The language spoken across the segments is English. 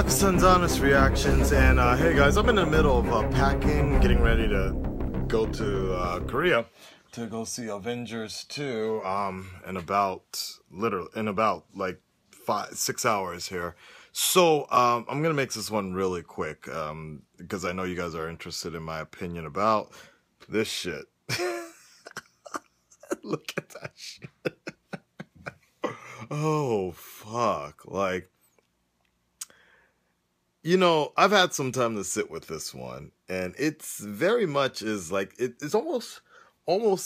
Akasan's Honest Reactions, and hey guys, I'm in the middle of packing, getting ready to go to Korea to go see Avengers 2 in about like 6 hours here. So I'm gonna make this one really quick because I know you guys are interested in my opinion about this shit. Look at that shit. Oh fuck, like, you know, I've had some time to sit with this one, and it's very much is like it's almost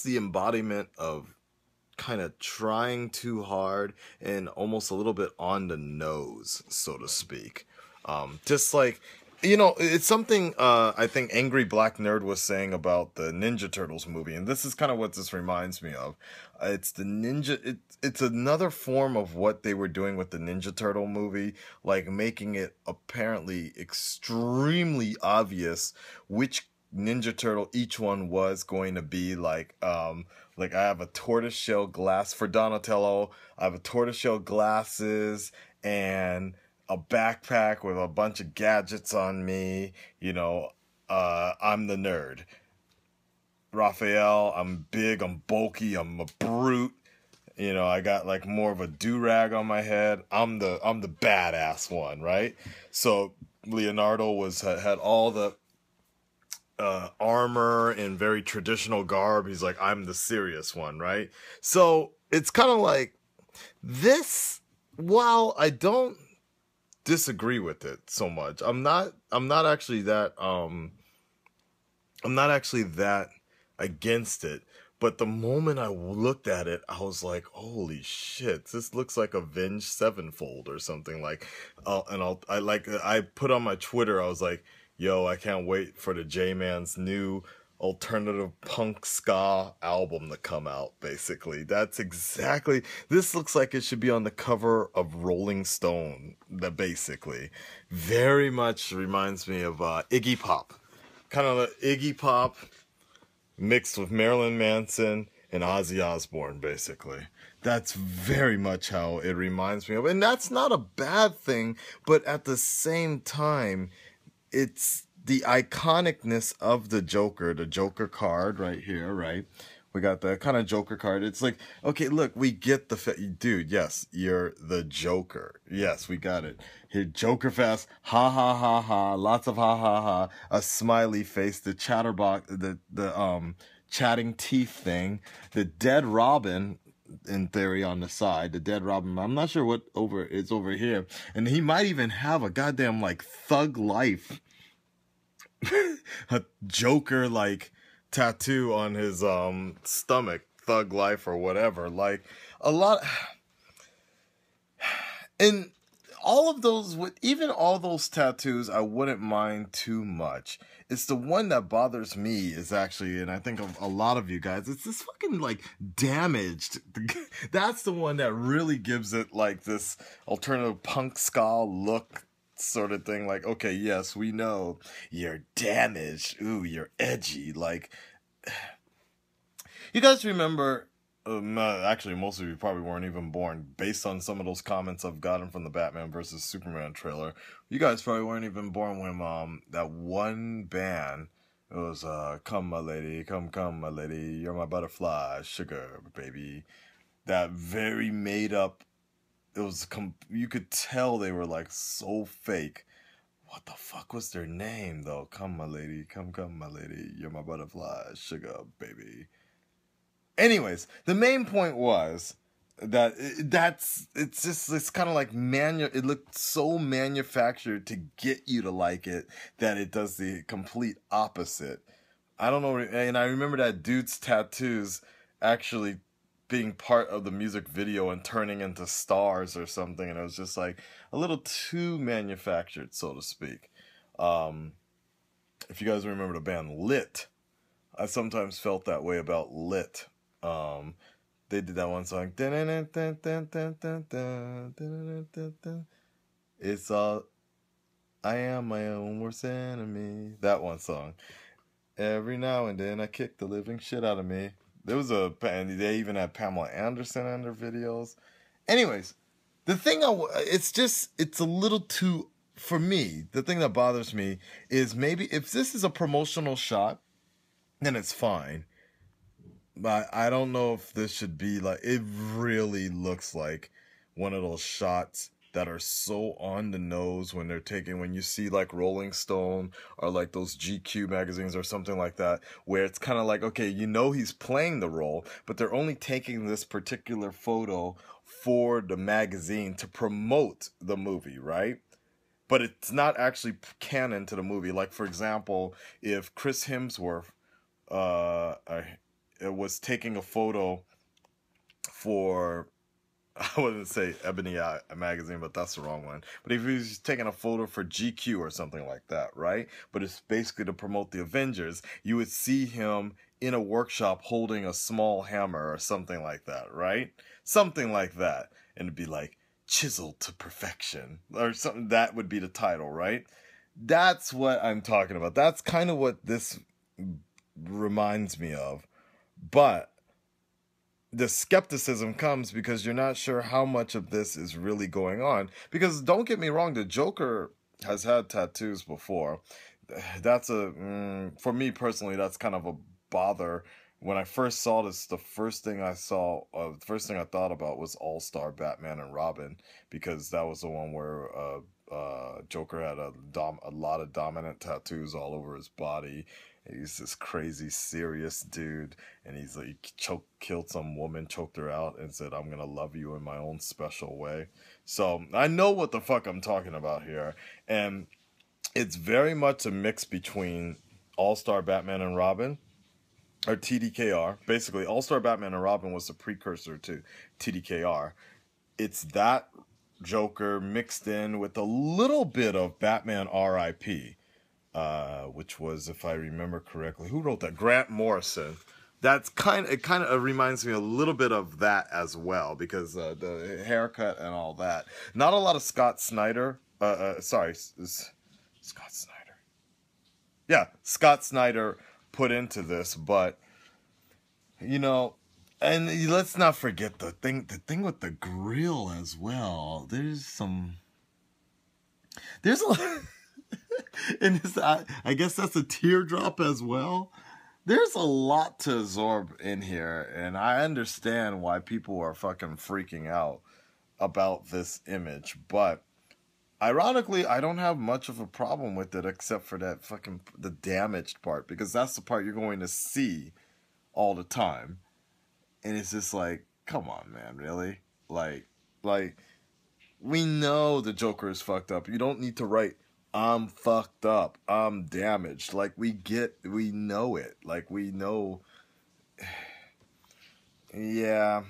the embodiment of kind of trying too hard and almost a little bit on the nose, so to speak. Just like, you know, it's something I think Angry Black Nerd was saying about the Ninja Turtles movie, and this is kind of what this reminds me of. It's the ninja. It's another form of what they were doing with the Ninja Turtle movie, like making it apparently extremely obvious which Ninja Turtle each one was going to be. Like I have a tortoiseshell glass for Donatello. I have a tortoiseshell glasses and a backpack with a bunch of gadgets on me. You know, I'm the nerd. Raphael, I'm big, I'm bulky, I'm a brute. You know, I got like more of a do-rag on my head. I'm the badass one, right? So Leonardo had all the armor in very traditional garb. He's like, I'm the serious one, right? So it's kind of like this. While I don't disagree with it so much, I'm not actually that against it. But the moment I looked at it, I was like, holy shit, this looks like Avenged Sevenfold or something. Like, I put on my Twitter, I was like, yo, I can't wait for the J-Man's new alternative punk ska album to come out, basically. That's exactly, this looks like it should be on the cover of Rolling Stone, that basically. Very much reminds me of Iggy Pop. Kind of Iggy Pop mixed with Marilyn Manson and Ozzy Osbourne, basically. That's very much how it reminds me of. And that's not a bad thing, but at the same time, it's the iconicness of the Joker card right here, right? We got the kind of Joker card. It's like, okay, look, we get the dude, yes, you're the Joker. Yes, we got it. Here, Joker Fest, ha ha ha ha, lots of ha ha ha, a smiley face, the chatterbox, the chatting teeth thing, the dead Robin, in theory, on the side, the dead Robin. I'm not sure what it's over here. And he might even have a goddamn like Thug Life a Joker like tattoo on his stomach, Thug Life or whatever. Like a lot, and all of those, even all those tattoos, I wouldn't mind too much. It's the one that bothers me is actually, and I think of a lot of you guys, it's this fucking like damaged. That's the one that really gives it like this alternative punk ska look sort of thing. Like, okay, yes, we know you're damaged. Ooh, you're edgy. Like, you guys remember, actually, most of you probably weren't even born, based on some of those comments I've gotten from the Batman vs. Superman trailer. You guys probably weren't even born when that one band, it was Come My Lady, Come My Lady, You're My Butterfly, Sugar Baby. That very made up, it was, you could tell they were like so fake. What the fuck was their name though? Come My Lady, Come My Lady, You're My Butterfly, Sugar Baby. Anyways, the main point was that it's kind of like it looked so manufactured to get you to like it that it does the complete opposite. I don't know, and I remember that dude's tattoos actually being part of the music video and turning into stars or something, and it was just like a little too manufactured, so to speak. If you guys remember the band Lit, I sometimes felt that way about Lit. They did that one song. It's all, I am my own worst enemy. That one song. Every now and then I kick the living shit out of me. There was and they even had Pamela Anderson in their videos. Anyways, the thing it's a little too for me, the thing that bothers me is maybe if this is a promotional shot, then it's fine. But I don't know if this should be like, it really looks like one of those shots that are so on the nose when they're taking, when you see like Rolling Stone or like those GQ magazines or something like that, where it's kind of like, okay, you know he's playing the role, but they're only taking this particular photo for the magazine to promote the movie, right? But it's not actually canon to the movie. Like, for example, if Chris Hemsworth uh, was taking a photo for, I wouldn't say Ebony magazine, but that's the wrong one. But if he's taking a photo for GQ or something like that, right? But it's basically to promote the Avengers, you would see him in a workshop holding a small hammer or something like that, right? Something like that. And it'd be like, chiseled to perfection or something. That would be the title, right? That's what I'm talking about. That's kind of what this reminds me of. But the skepticism comes because you're not sure how much of this is really going on. Because don't get me wrong, the Joker has had tattoos before. That's for me personally, that's kind of a bother. When I first saw this, the first thing I thought about was All-Star Batman and Robin, because that was the one where Joker had a lot of dominant tattoos all over his body. He's this crazy, serious dude, and he's like killed some woman, choked her out, and said, "I'm gonna love you in my own special way." So I know what the fuck I'm talking about here, and it's very much a mix between All-Star Batman and Robin, or TDKR. Basically, All-Star Batman and Robin was the precursor to TDKR. It's that Joker mixed in with a little bit of Batman R.I.P., which was, if I remember correctly, who wrote that? Grant Morrison. It kind of reminds me a little bit of that as well, because the haircut and all that. Not a lot of Scott Snyder. Scott Snyder. Yeah, Scott Snyder put into this, but you know, and let's not forget the thing with the grill as well. There's a and I guess that's a teardrop as well. There's a lot to absorb in here, and I understand why people are fucking freaking out about this image, but ironically, I don't have much of a problem with it, except for that fucking the damaged part, because that's the part you're going to see all the time, and it's just like, come on, man, really? Like we know the Joker is fucked up. You don't need to write, "I'm fucked up, I'm damaged." Like, we know it. Like, we know. Yeah,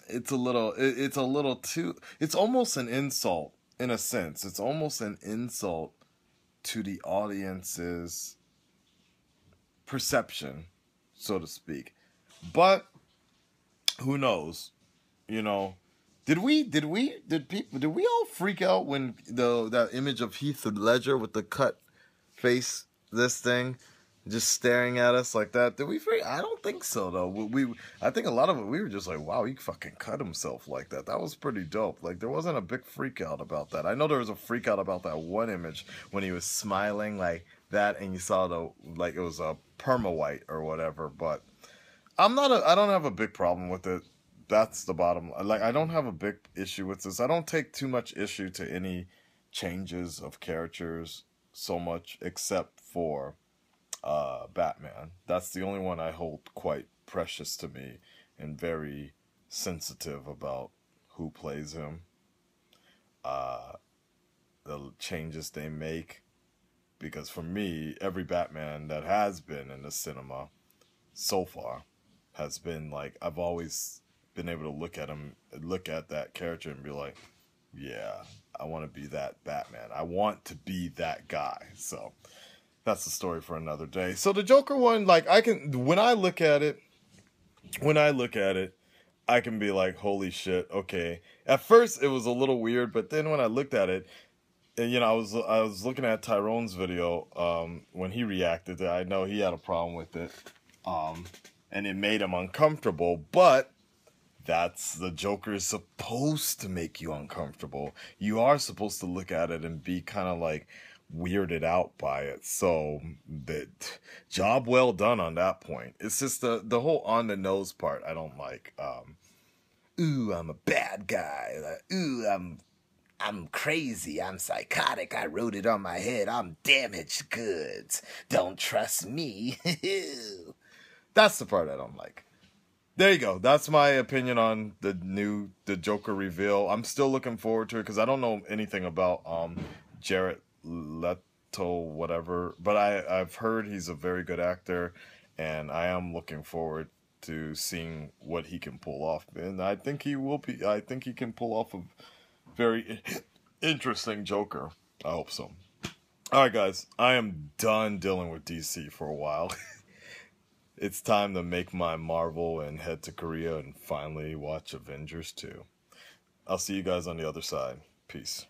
it's a little too. It's almost an insult. In a sense, it's almost an insult to the audience's perception, so to speak. But who knows? You know, did we all freak out when that image of Heath Ledger with the cut face, this thing, just staring at us like that? Did we freak? I don't think so, though. I think a lot of it, we were just like, wow, he fucking cut himself like that. That was pretty dope. Like, there wasn't a big freak out about that. I know there was a freak out about that one image when he was smiling like that, and you saw it was a perma white or whatever. But I don't have a big problem with it. That's the bottom. Like, I don't have a big issue with this. I don't take too much issue to any changes of characters so much, except for Batman. That's the only one I hold quite precious to me and very sensitive about who plays him. The changes they make, because for me, every Batman that has been in the cinema so far has been like, I've always been able to look at that character and be like, yeah, I want to be that Batman. I want to be that guy. So that's the story for another day. So the Joker one, like, when I look at it, I can be like, holy shit, okay. At first it was a little weird, but then when I looked at it, and, you know, I was looking at Tyrone's video when he reacted. I know he had a problem with it, and it made him uncomfortable. But that's the Joker is supposed to make you uncomfortable. You are supposed to look at it and be kind of like weirded out by it. So that job well done on that point. It's just the whole on the nose part I don't like. Ooh, I'm a bad guy. Ooh, I'm crazy. I'm psychotic. I wrote it on my head. I'm damaged goods. Don't trust me. That's the part I don't like. There you go. That's my opinion on the Joker reveal. I'm still looking forward to it because I don't know anything about Jared Leto, whatever. But I've heard he's a very good actor, and I am looking forward to seeing what he can pull off. And I think he will be. I think he can pull off a very interesting Joker. I hope so. All right, guys. I am done dealing with DC for a while. It's time to make my Marvel and head to Korea and finally watch Avengers 2. I'll see you guys on the other side. Peace.